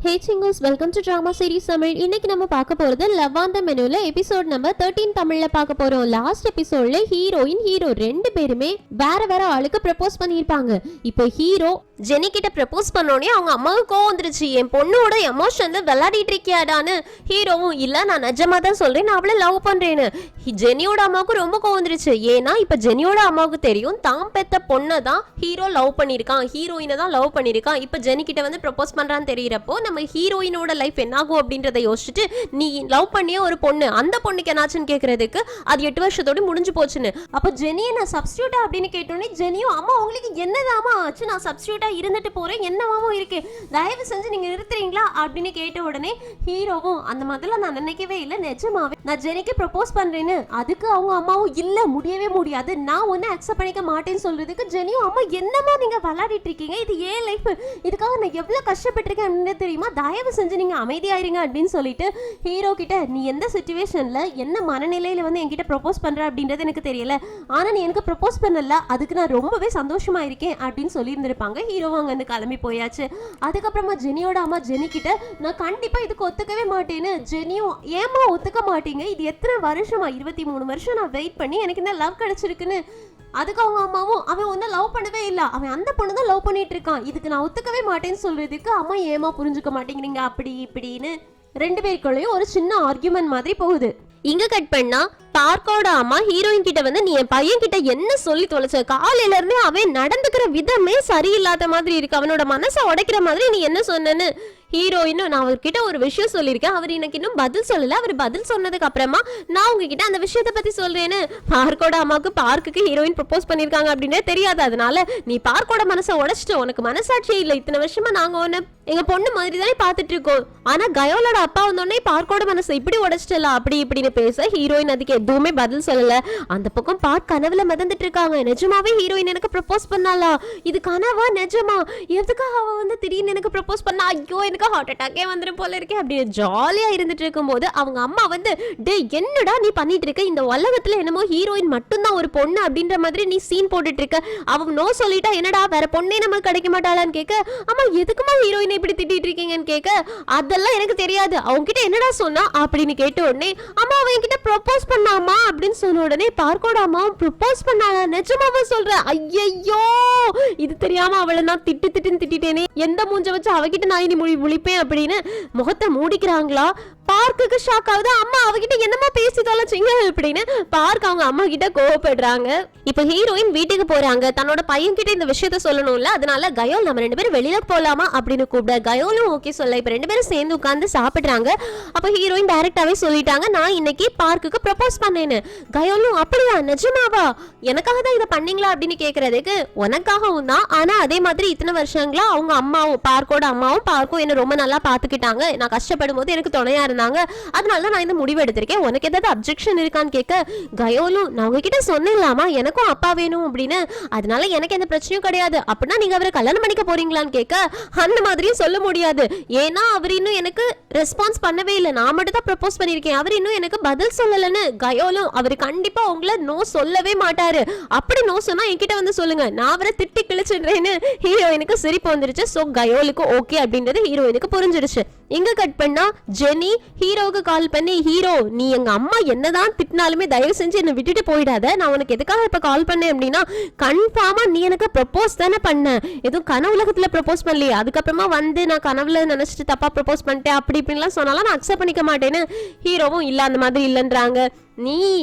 Hey chingos, welcome to Drama Series Tamil. இன்னைக்கு நம்ம பார்க்க போறது லவ் ஆன் தி மெனுல எபிசோட் நம்பர் 13 தமிழ்ல பார்க்க போறோம். லாஸ்ட் எபிசோட்ல ஹீரோ ரெண்டு பேருமே வேற ஆளுக்கு ப்ரப்போஸ் பண்ணிருப்பாங்க. இப்போ ஹீரோ ஜெனி கிட்ட ப்ரப்போஸ் பண்ணோனே அவங்க அம்மாவுக்கு கோவம் வந்துருச்சு. என் பொண்ணோட எமோஷன்ல விளையாடிட்டு இருக்கியாடான்னு. ஹீரோவும் இல்ல நான் நிஜமா தான் சொல்றேன், நான் அவளை லவ் பண்றேன்னு. ஜெனியோட அம்மாவுக்கு ரொம்ப கோவம் வந்துருச்சு. ஏன்னா இப்ப ஜெனியோட அம்மாவுக்கு தெரியும் தான் பெத்த பொண்ணை தான் ஹீரோ லவ் பண்ணிருக்கான், ஹீரோயினை தான் லவ் பண்ணிருக்கான். இப்ப ஜெனி கிட்ட வந்து ப்ரப்போஸ் பண்றான்னு தெரியறப்போ நம்ம ஹீரோயினோட லைஃப் என்னாகும் அப்படின்றத யோசிச்சுட்டு நீ லவ் பண்ணிய ஒரு பொண்ணு, அந்த பொண்ணுக்கு என்னாச்சுன்னு கேட்கறதுக்கு அது 8 வருஷத்தோடு முடிஞ்சு போச்சுன்னு. அப்ப ஜெனியை நான் சப்ஸ்டியூட்டா அப்படின்னு கேட்டோன்னே ஜெனியும் அம்மா உங்களுக்கு என்னதாமா ஆச்சு, நான் சப்ஸ்டியூட்டா இருந்துட்டு போறேன், என்னவாவும் இருக்கு, தயவு செஞ்சு நீங்க நிறுத்துறீங்களா அப்படின்னு கேட்ட உடனே ஹீரோவும் அந்த மாதிரிலாம் நான் நினைக்கவே இல்லை, நிஜமாவே நான் ஜெனிக்கு ப்ரப்போஸ் பண்றேன்னு. அதுக்கு அவங்க அம்மாவும் இல்ல முடியவே முடியாது, நான் ஒன்னு அக்செப்ட் பண்ணிக்க மாட்டேன்னு சொல்றதுக்கு ஜெனியும் அம்மா என்னமா நீங்க விளையாடிட்டு இருக்கீங்க, இது ஏன் லைஃப், இதுக்காக நான் எவ்வளவு கஷ்டப்பட்டிருக்கேன் அப்படின்னு தெரியுமா, தயவு செஞ்சு நீங்க அமைதியாயிருங்க அப்படின்னு சொல்லிட்டு ஹீரோ கிட்ட நீ எந்த சிச்சுவேஷன்ல என்ன மனநிலையில வந்து என்கிட்ட ப்ரப்போஸ் பண்ற அப்படின்றது எனக்கு தெரியல, ஆனா நீ எனக்கு ப்ரப்போஸ் பண்ணல அதுக்கு நான் ரொம்பவே சந்தோஷமா இருக்கேன் அப்படின்னு சொல்லி இருந்திருப்பாங்க. ஹீரோ அங்க இருந்து கிளம்பி போயாச்சு. அதுக்கப்புறமா ஜெனியோட அம்மா ஜெனி கிட்ட நான் கண்டிப்பா இதுக்கு ஒத்துக்கவே மாட்டேன்னு. ஜெனியும் ஏமா ஒத்துக்க மாட்டீங்க, இது எத்தனை வருஷமா 23 வருஷம் நான் வெயிட் பண்ணி எனக்கு இந்த லவ் கிடைச்சிருக்குன்னு. அதுக்கு அவங்க அம்மாவும் அவன் ஒன்னும் லவ் பண்ணவே இல்லை, அவன் அந்த பொண்ணு தான் லவ் பண்ணிட்டு இருக்கான், இதுக்கு நான் ஒத்துக்கவே மாட்டேன்னு சொல்றதுக்கு அம்மா ஏமா புரிஞ்சுக்க மாட்டேங்கிறீங்க அப்படி இப்படின்னு ரெண்டு பேருக்குள்ளேயும் ஒரு சின்ன ஆர்கியூமெண்ட் மாதிரி போகுது. இங்க கட் பண்ணா பார்க்கோட அம்மா ஹீரோயின் கிட்ட வந்து நீ என் பையன் கிட்ட என்ன சொல்லி தொலைச்ச, காலையில இருந்தே அவன் நடந்துக்கிற விதமே சரியில்லாத மாதிரி இருக்கு, அவனோட மனசை உடைக்கிற மாதிரி நீ என்ன சொன்னன்னு. ஹீரோயினும் நான் அவர்கிட்ட ஒரு விஷயம் சொல்லியிருக்கேன், அவர் எனக்கு இன்னும் பதில் சொல்லல, அவர் பதில் சொன்னதுக்கு அப்புறமா நான் உங்ககிட்ட அந்த விஷயத்தை பத்தி சொல்றேன்னு. பார்க்கோட அம்மாவுக்கு பார்க்குக்கு ஹீரோயின் ப்ரப்போஸ் பண்ணிருக்காங்க அப்படின்னே தெரியாது, அதனால நீ பார்க்கோட மனசை உடைச்சிட்டு உனக்கு மனசாட்சியே இல்லை, இத்தனை வருஷமா நாங்க ஒன்னு எங்க பொண்ணு மாதிரி தானே பாத்துட்டு இருக்கோம், ஆனா கயோலோட அப்பா வந்தோடனே பார்க்கோட மனசை இப்படி உடைச்சிட்டல அப்படி இப்படின்னு பேச ஹீரோயின் அதுக்கு எதுவுமே பதில் சொல்லல. அந்த பக்கம் பார்க் கனவுல மிதந்துட்டு இருக்காங்க. நிஜமாவே ஹீரோயின் எனக்கு ப்ரப்போஸ் பண்ணாலா, இது கனவா நிஜமா, எதுக்காக அவ வந்து திடீர்னு எனக்கு ப்ரப்போஸ் பண்ணா, ஐயோ எனக்கு ஹார்ட் அட்டாக்கே வந்துரும் போல இருக்கே அப்படின்னு ஜாலியா இருந்துட்டு இருக்கும்போது அவங்க அம்மா வந்து டே என்னடா நீ பண்ணிட்டு இருக்க, இந்த உலகத்துல என்னமோ ஹீரோயின் மட்டும்தான் ஒரு பொண்ணு அப்படின்ற மாதிரி நீ சீன் போட்டுட்டு இருக்க, அவங்க நோ சொல்லிட்டா என்னடா வேற பொண்ணே நமக்கு கிடைக்க மாட்டாளான்னு கேட்க, அம்மா எதுக்குமா ஹீரோயினை இப்படி திட்டிட்டு இருக்கீங்கன்னு கேட்க, அதெல்லாம் எனக்கு தெரியாது அவங்க கிட்ட என்னடா சொன்னா அப்படின்னு கேட்ட உடனே அம்மா அவன் என்கிட்ட ப்ரப்போஸ் பண்ணாமா அப்படின்னு சொன்ன உடனே பார்க்கோட அம்மா ப்ரப்போஸ் பண்ணாளா, நிஜமாவா சொல்ற, ஐயோ இது தெரியாம அவளை நான் திட்டிட்டேனே, எந்த மூஞ்ச வச்சு அவகிட்ட நான் இனி முழிப்பேன் அப்படின்னு முகத்தை மூடிக்கிறாங்களா. பார்க்குக்கு ஷாக் ஆகுது, அம்மா அவகிட்ட என்னமா பேசி தொலைச்சிங்க அப்படின்னு பார்க் அவங்க அம்மா கிட்ட கோவப்படுறாங்க. இப்ப ஹீரோயின் வீட்டுக்கு போறாங்க, தன்னோட பையன் கிட்ட இந்த விஷயத்த சொல்லணும்ல, அதனால கயோல் நம்ம ரெண்டு பேரும் வெளியில போலாமா அப்படின்னு கூப்பிட கயோலும் ஓகே சொல்ல. இப்ப ரெண்டு பேரும் சேர்ந்து உட்கார்ந்து சாப்பிடுறாங்க. அப்ப ஹீரோயின் டைரக்டாவே சொல்லிட்டாங்க நான் இன்னைக்கு பார்க்குக்கு ப்ரப்போஸ் பண்ணேன்னு. கயோலும் அப்படியா நிஜமாவா, எனக்காக தான் இதை பண்ணீங்களா அப்படின்னு கேட்கறதுக்கு உனக்காகவும் தான், ஆனா அதே மாதிரி இத்தனை வருஷங்களா அவங்க அம்மாவும் பார்க்கோட அம்மாவும் பார்க்கும் என்ன ரொம்ப நல்லா பாத்துக்கிட்டாங்க, நான் கஷ்டப்படும் போது எனக்கு துணையா இருந்தாங்க, அதனால நான் இந்த முடிவு எடுத்திருக்கேன், உனக்கு ஏதாவது அப்ஜெக்ஷன் இருக்கான்னு கேட்க கயோலும் நான் உங்ககிட்ட சொன்னேன்லாமா எனக்கும் அப்பா வேணும் அப்படின்னு, அதனால எனக்கு எந்த பிரச்சனையும் கிடையாது, அப்படின்னா நீங்க அவரை கல்யாணம் பண்ணிக்க போறீங்களான்னு கேட்க அந்த மாதிரியும் சொல்ல முடியாது, ஏன்னா அவர் இன்னும் எனக்கு ரெஸ்பான்ஸ் பண்ணவே இல்லை, நான் மட்டும் தான் ப்ரப்போஸ் பண்ணிருக்கேன், அவர் இன்னும் எனக்கு பதில் சொல்லலன்னு. கயோலும் அவர் கண்டிப்பா உங்களை நோ சொல்லவே மாட்டாரு, அப்படி நோ சொன்னா என்கிட்ட வந்து சொல்லுங்க, நான் அவரை திட்டி கிழிச்சிடுறேன்னு. ஹீரோயினுக்கு சிரிப்பு வந்துருச்சு. சோ கயோலுக்கு ஓகே அப்படின்றது ஹீரோயினுக்கு புரிஞ்சிருச்சு. இங்க கட் பண்ணா ஜெனி ஹீரோவுக்கு கால் பண்ணி ஹீரோ நீ எங்க அம்மா என்னதான் திட்டினாலுமே தயவு செஞ்சு என்னை விட்டுட்டு போயிடாத, நான் உனக்கு எதுக்காக இப்ப கால் பண்ணேன் அப்படின்னா கன்ஃபார்மா நீ எனக்கு ப்ரப்போஸ் தானே பண்ண, எதுவும் கனவு உலகத்துல ப்ரப்போஸ் பண்ணலையே, அதுக்கப்புறமா வந்து நான் கனவுல நினைச்சிட்டு தப்பா ப்ரப்போஸ் பண்ணிட்டேன் அப்படி இப்படின்லாம் சொன்னாலும் நான் அக்செப்ட் பண்ணிக்க மாட்டேன்னு. ஹீரோவும் இல்ல அந்த மாதிரி இல்லைன்றாங்க, நீ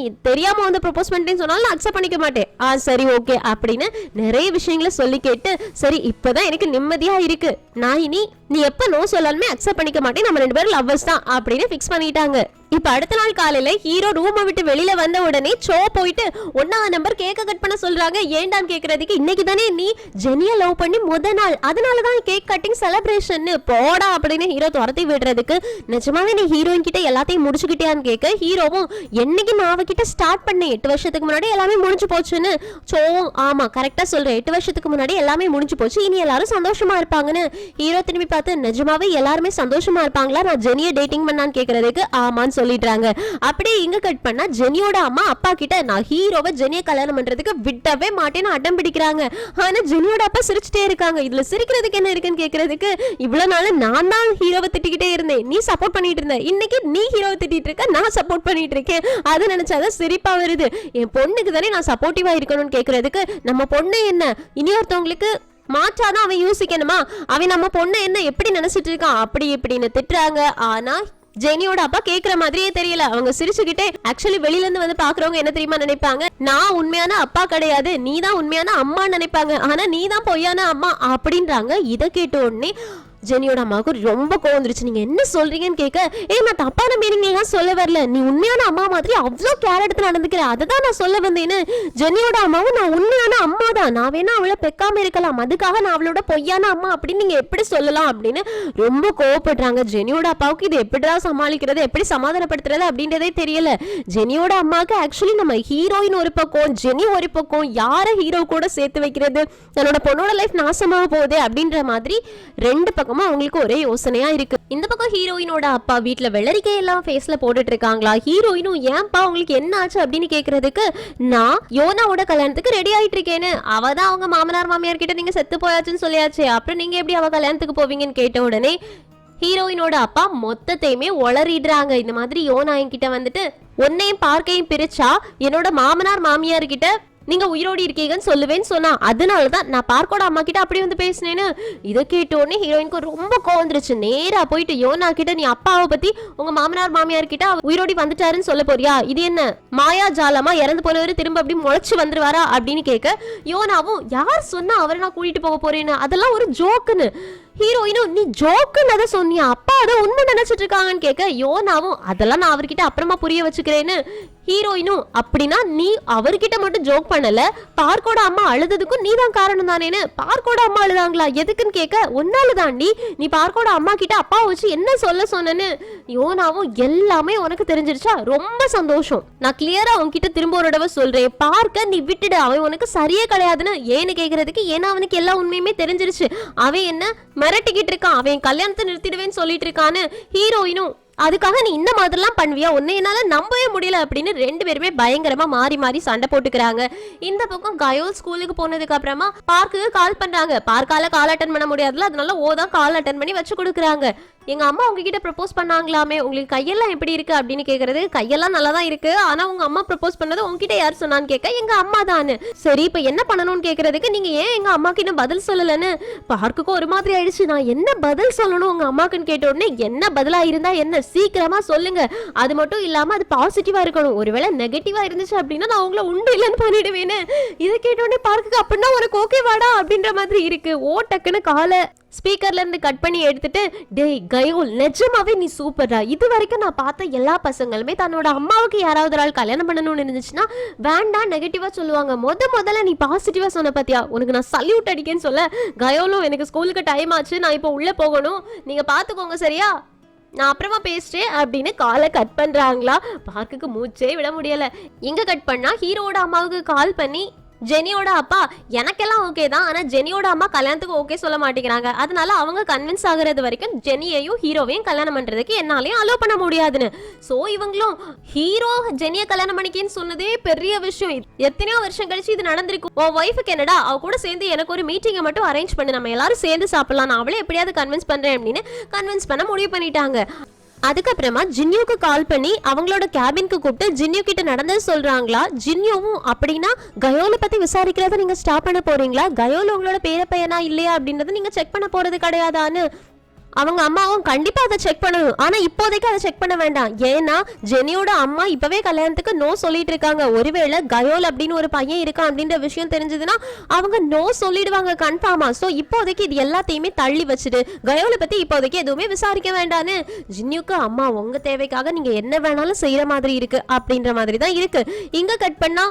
தெரியாம வந்து ப்ரப்போஸ் பண்ணிட்டேன்னு சொன்னாலும் நான் அக்செப்ட் பண்ணிக்க மாட்டேன், சரி ஓகே அப்படின்னு நிறைய விஷயங்களை சொல்லி கேட்டு சரி இப்பதான் எனக்கு நிம்மதியா இருக்கு, நான் இனி நீ எப்ப நோ சொல்லாலுமே அக்செப்ட் பண்ணிக்க மாட்டேன், நம்ம ரெண்டு பேரும் லவ்வர்ஸ் தான் அப்படின்னு ஃபிக்ஸ் பண்ணிட்டாங்க. இப்ப அடுத்த நாள் காலையில ஹீரோ ரூமை விட்டு வெளியில வந்த உடனே சோ போயிட்டு 1ஆம் நம்பர் கேக்க கட் பண்ண சொல்றாங்க. ஏண்டான்னு கேக்குறதுக்கு இன்னைக்கு தானே நீ ஜெனிய லவ் பண்ணி முத நாள், அதனாலதான் கேக் கட்டிங் செலிப்ரேஷன் போடா அப்படின்னு ஹீரோ துரத்தி விடுறதுக்கு நிஜமாவே நீ ஹீரோயின் கிட்ட எல்லாத்தையும் முடிச்சுக்கிட்டியான்னு கேட்க ஹீரோவும் என்னைக்கு அன்னைக்கு நான் அவகிட்ட ஸ்டார்ட் பண்ணேன் 8 வருஷத்துக்கு முன்னாடி எல்லாமே முடிஞ்சு போச்சுன்னு. சோ ஆமா கரெக்டா சொல்றேன், 8 வருஷத்துக்கு முன்னாடி எல்லாமே முடிஞ்சு போச்சு, இனி எல்லாரும் சந்தோஷமா இருப்பாங்கன்னு. ஹீரோ திரும்பி பார்த்து நிஜமாவே எல்லாருமே சந்தோஷமா இருப்பாங்களா நான் ஜெனியை டேட்டிங் பண்ணான்னு கேக்குறதுக்கு ஆமான்னு சொல்லிடுறாங்க. அப்படியே இங்க கட் பண்ணா ஜெனியோட அம்மா அப்பா கிட்ட நான் ஹீரோவை ஜெனியை கல்யாணம் பண்றதுக்கு விடவே மாட்டேன்னு அடம் பிடிக்கிறாங்க. ஆனா ஜெனியோட அப்பா சிரிச்சுட்டே இருக்காங்க. இதுல சிரிக்கிறதுக்கு என்ன இருக்குன்னு கேக்குறதுக்கு இவ்வளவு நாள் நான் தான் ஹீரோவை திட்டிக்கிட்டே இருந்தேன், நீ சப்போர்ட் பண்ணிட்டு இருந்த, இன்னைக்கு நீ ஹீரோவை திட்டிட்டு இருக்க, நான் சப்போர்ட் பண்ணிட்டு இருக்கேன், அது நினைச்சாதான் சிரிப்பா வருது. என் பொண்ணுக்கு தானே நான் சப்போர்ட்டிவா இருக்கணும்னு கேக்குறதுக்கு நம்ம பொண்ணு என்ன இனியொருத்தவங்களுக்கு மாற்றாதான் அவன் யோசிக்கணுமா, அவன் நம்ம பொண்ணு என்ன எப்படி நினைச்சிட்டு இருக்கான் அப்படி இப்படின்னு திட்டுறாங்க. ஆனா ஜெனியோட அப்பா கேக்குற மாதிரியே தெரியல. அவங்க சிரிச்சுக்கிட்டே ஆக்சுவலி வெளியில இருந்து வந்து பாக்குறவங்க என்ன தெரியுமா நினைப்பாங்க, நான் உண்மையான அப்பா கிடையாது, நீ தான் உண்மையான அம்மா நினைப்பாங்க, ஆனா நீ தான் பொய்யான அம்மா அப்படின்றாங்க. இதை கேட்ட உடனே ஜெனியோட அம்மாவுக்கு ரொம்ப கோவம் வந்துருச்சு. நீங்க என்ன சொல்றீங்கன்னு கேட்க, நான் தப்பான மீனிங்லாம் சொல்ல வரல, நீ உண்மையான அம்மா மாதிரி அவ்வளோ கேர் எடுத்து நடந்துக்கிற, அதை தான் நான் சொல்ல வந்தேன்னு. ஜெனியோட அம்மாவும் நான் உண்மையான அம்மா தான், நான் வேணா அவளை பெக்காம இருக்கலாம், அதுக்காக நான் அவளோட பொய்யான அம்மா அப்படின்னு நீங்க எப்படி சொல்லலாம் அப்படின்னு ரொம்ப கோவப்படுறாங்க. ஜெனியோட அப்பாவுக்கு இது எப்படிதான் சமாளிக்கிறது, எப்படி சமாதானப்படுத்துறது அப்படின்றதே தெரியல. ஜெனியோட அம்மாவுக்கு ஆக்சுவலி நம்ம ஹீரோயின் ஒரு பக்கம், ஜெனி ஒரு பக்கம், யாரை ஹீரோ கூட சேர்த்து வைக்கிறது, தன்னோட பொண்ணோட லைஃப் நாசமாக போகுது அப்படின்ற மாதிரி ரெண்டு பக்கம் அவங்களுக்கு ஒரே யோசனையா இருக்கு. இந்த பக்கம் ஹீரோயினோட அப்பா வீட்டுல வெள்ளரிக்கை எல்லாம் ஃபேஸ்ல போட்டுட்டு இருக்காங்களா. ஹீரோயினும் ஏன்பா உங்களுக்கு என்ன ஆச்சு அப்படின்னு கேக்குறதுக்கு, நான் யோனாவோட கல்யாணத்துக்கு ரெடி ஆயிட்டு இருக்கேன்னு, அவதான் அவங்க மாமனார் மாமியார் கிட்ட நீங்க செத்து போயாச்சுன்னு சொல்லியாச்சு, அப்புறம் நீங்க எப்படி அவ கல்யாணத்துக்கு போவீங்கன்னு கேட்ட உடனே ஹீரோயினோட அப்பா மொத்தத்தையுமே உளறிடுறாங்க. இந்த மாதிரி யோனா என்கிட்ட வந்துட்டு உன்னையும் பார்க்கையும் பிரிச்சா என்னோட மாமனார் மாமியார் கிட்ட நீங்க உயிரோடி இருக்கீங்கன்னு சொல்லுவேன்னு சொன்னா, அதனாலதான் நான் பார்க்கோட அம்மா கிட்ட அப்படி வந்து பேசினேன்னு. இதை கேட்டோடனே ஹீரோயினுக்கு ரொம்ப கோவம் வந்துருச்சு. நேரா போயிட்டு யோனா கிட்ட, நீ அப்பாவை பத்தி உங்க மாமனார் மாமியார் கிட்ட உயிரோடி வந்துட்டாருன்னு சொல்ல போறியா, இது என்ன மாயா ஜாலமா, இறந்து போனவரு திரும்ப அப்படி முளைச்சு வந்துருவாரா அப்படின்னு கேட்க, யோனாவும் யார் சொன்னா அவரை நான் கூட்டிட்டு போக போறேன்னு, அதெல்லாம் ஒரு ஜோக்குன்னு. ஹீரோயினும் நீ ஜோக்குன்னு அதை சொன்னியா, அப்பா அதை உண்மை நினைச்சிட்டு இருக்காங்கன்னு கேட்க, யோனாவும் அதெல்லாம் நான் அவர்கிட்ட அப்புறமா புரிய வச்சுக்கிறேன்னு. ஹீரோயினும் அப்படின்னா நீ அவர்கிட்ட மட்டும் ஜோக் பண்ணல, பார்க்கோட அம்மா அழுதுக்கும் நீ தான் காரணம் தானேன்னு. பார்க்கோட அம்மா அழுதாங்களா எதுக்குன்னு கேட்க, ஒன்னால தாண்டி நீ பார்க்கோட அம்மா கிட்ட அப்பா வச்சு என்ன சொல்ல சொன்னேன்னு. யோனாவும் எல்லாமே உனக்கு தெரிஞ்சிருச்சா, ரொம்ப சந்தோஷம், நான் கிளியரா உன்கிட்ட திரும்ப ஒரு தடவை சொல்றேன், பார்க்க நீ விட்டுடு, அவன் உனக்கு சரியே கிடையாதுன்னு. ஏன்னு கேக்குறதுக்கு, ஏன்னா அவனுக்கு எல்லா உண்மையுமே தெரிஞ்சிருச்சு, அவன் என்ன மிரட்டிக்கிட்டு இருக்கான், அவன் கல்யாணத்தை நிறுத்திடுவேன்னு சொல்லிட்டு இருக்கான்னு. ஹீரோயினும் அதுக்காக நீ இந்த மாதிரிலாம் பண்ணுவியா, உன்னை என்னால நம்பவே முடியல அப்படின்னு ரெண்டு பேருமே பயங்கரமா மாறி மாறி சண்டை போட்டுக்கிறாங்க. இந்த பக்கம் கயோல் ஸ்கூலுக்கு போனதுக்கு அப்புறமா பார்க்குக்கு கால் பண்றாங்க. பார்க்கால கால் அட்டன் பண்ண முடியாதுல, அதனால ஓதான் கால் அட்டன் பண்ணி வச்சு கொடுக்குறாங்க. எங்க அம்மா உங்ககிட்ட ப்ரப்போஸ் பண்ணாங்களாமே, உங்களுக்கு கையெல்லாம் எப்படி இருக்கு அப்படின்னு கேக்குறது, கையெல்லாம் நல்லா தான் இருக்கு, ஆனா உங்க அம்மா ப்ரப்போஸ் பண்ணது உங்ககிட்ட யார் சொன்னான்னு கேட்க, எங்க அம்மா தான். சரி இப்ப என்ன பண்ணணும்னு கேக்குறதுக்கு, நீங்க ஏன் எங்க அம்மாக்கு இன்னும் பதில் சொல்லலன்னு. பார்க்குக்கு ஒரு மாதிரி ஆயிடுச்சு, நான் என்ன பதில் சொல்லணும் உங்க அம்மாக்குன்னு கேட்ட உடனே, என்ன பதிலா இருந்தா என்ன, சீக்கிரமா சொல்லுங்க, அது மட்டும் இல்லாம அது பாசிட்டிவா இருக்கணும், ஒருவேளை நெகட்டிவா இருந்துச்சு அப்படின்னா நான் உங்களை உண்டு இல்லைன்னு பண்ணிடுவேன்னு. இதை கேட்ட உடனே பார்க்குக்கு அப்படின்னா உனக்கு ஓகே வாடா அப்படின்ற மாதிரி இருக்கு. டக்குன்னு காலை ஸ்பீக்கர்ல இருந்து கட் பண்ணி எடுத்துட்டு, டேய் கயோல் நிஜமாவே நீ சூப்பர்டா, இது வரைக்கும் நான் பார்த்த எல்லா பசங்களுமே தன்னோட அம்மாவுக்கு யாராவது ஆள் கல்யாணம் பண்ணணும்னு இருந்துச்சுன்னா வேண்டாம் நெகட்டிவா சொல்லுவாங்க, முதல்ல நீ பாசிட்டிவா சொன்ன பாத்தியா, உனக்கு நான் சல்யூட் அடிக்கேன்னு சொல்ல, கயோலும் எனக்கு ஸ்கூலுக்கு டைம் ஆச்சு, நான் இப்போ உள்ள போகணும், நீங்க பாத்துக்கோங்க சரியா, நான் அப்புறமா பேசுறேன் அப்படின்னு காலை கட் பண்றாங்களா. பார்க்குக்கு மூச்சே விட முடியல. இங்க கட் பண்ணா ஹீரோட அம்மாவுக்கு கால் பண்ணி, ஜெனியோட அப்பா எனக்கெல்லாம் ஓகே தான், ஆனா ஜெனியோட அம்மா கல்யாணத்துக்கு ஓகே சொல்ல மாட்டேங்கிறாங்க, அதனால அவங்க கன்வின்ஸ் ஆகுறது வரைக்கும் ஜெனியையும் ஹீரோவையும் கல்யாணம் பண்றதுக்கு என்னாலையும் அலோவ் பண்ண முடியாதுன்னு. சோ இவங்களும் ஹீரோ ஜெனியை கல்யாணம் பண்ணிக்கன்னு சொன்னதே பெரிய விஷயம், எத்தனையோ வருஷம் கழிச்சு இது நடந்திருக்கும். உன் ஒய்ஃபுக்கு என்னடா, அவ கூட சேர்ந்து எனக்கு ஒரு மீட்டிங்கை மட்டும் அரேஞ்ச் பண்ணு, நம்ம எல்லாரும் சேர்ந்து சாப்பிடலாம், நான் அவளே எப்படியாவது கன்வின்ஸ் பண்றேன் அப்படின்னு கன்வின்ஸ் பண்ண முடிவு பண்ணிட்டாங்க. அதுக்கப்புறமா ஜின்யூக்கு கால் பண்ணி அவங்களோட கேபினுக்கு கூப்பிட்டு ஜின்யூ கிட்ட நடந்தது சொல்றாங்களா. ஜின்யூவும் அப்படின்னா கயோலை பத்தி விசாரிக்கிறத நீங்க ஸ்டாப் பண்ண போறீங்களா, கயோல் உங்களோட பேர பையனா இல்லையா அப்படின்றத நீங்க செக் பண்ண போறது கிடையாதான்னு. அவங்க அம்மாவும் கண்டிப்பா அதை செக் பண்ணணும், ஆனா இப்போதைக்கு அதை செக் பண்ண வேண்டாம், ஏன்னா ஜெனியோட அம்மா இப்பவே கல்யாணத்துக்கு நோ சொல்லிட்டு இருக்காங்க, ஒருவேளை கயோல் அப்படின்னு ஒரு பையன் இருக்கான் அப்படின்ற விஷயம் தெரிஞ்சதுன்னா அவங்க நோ சொல்லிடுவாங்க கன்ஃபார்மா. சோ இப்போதைக்கு இது எல்லாத்தையுமே தள்ளி வச்சுட்டு கயோலை பத்தி இப்போதைக்கு எதுவுமே விசாரிக்க வேண்டான்னு. ஜின்யூக்கு அம்மா உங்க தேவைக்காக நீங்க என்ன வேணாலும் செய்யற மாதிரி இருக்கு அப்படின்ற மாதிரி தான் இருக்கு. இங்க கட் பண்ணா